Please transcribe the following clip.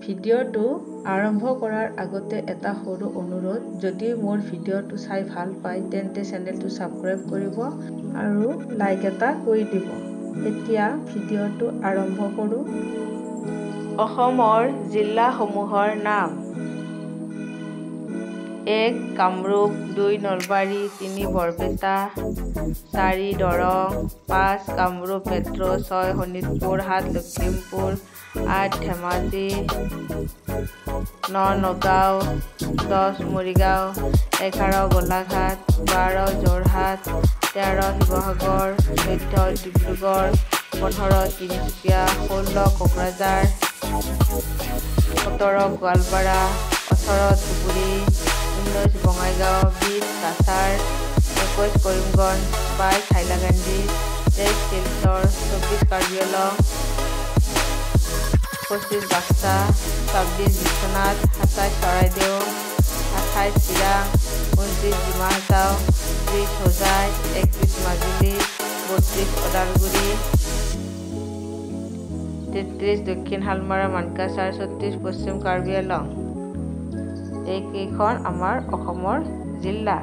ভিডিঅ'টো আৰম্ভ কৰাৰ আগতে এটা সৰু অনুৰোধ, যদি মোৰ ভিডিঅ'টো চাই ভাল পায় তেন্তে চেনেলটো ছাবস্ক্ৰাইব কৰিব আৰু লাইক এটা কৰি দিব। এতিয়া ভিডিঅ'টো আৰম্ভ কৰোঁ। অসমৰ জিলাসমূহৰ নাম: 1 কামৰূপ, 2 নলবাৰী, 3 বৰপেটা, 4 দৰং, 5 কামৰূপ মেট্ৰ', 6 শোণিতপুৰ, 7 লখিমপুৰ, 8 ধেমাজি, 9 নগাঁও, 10 মৰিগাঁও, 11 গোলাঘাট, 12 যোৰহাট, 13 শিৱসাগৰ, 14 ডিব্ৰুগড়, 15 তিনিচুকীয়া, 16 কোকৰাঝাৰ, 17 গোৱালপাৰা, 18 ধুবুৰী, 19 বঙাইগাঁও, 20 কাছাৰ, 21 কৰিমগঞ্জ, 22 হাইলাকান্দি, 23 শিলচৰ, 24 কাৰ্বি আংলং, 25 বাক্সা, 26 বিশ্বনাথ, 27 চৰাইদেউ, 28 চিৰাং, 29 ডিমা হাছাও, 30 হোজাই, 31 মাজুলী, 32 ওদালগুৰি, 33 দক্ষিণ শালমাৰা মানকাছাৰ, 34 পশ্চিম কাৰ্বি আংলং। এইকেইখন আমাৰ অসমৰ জিলা।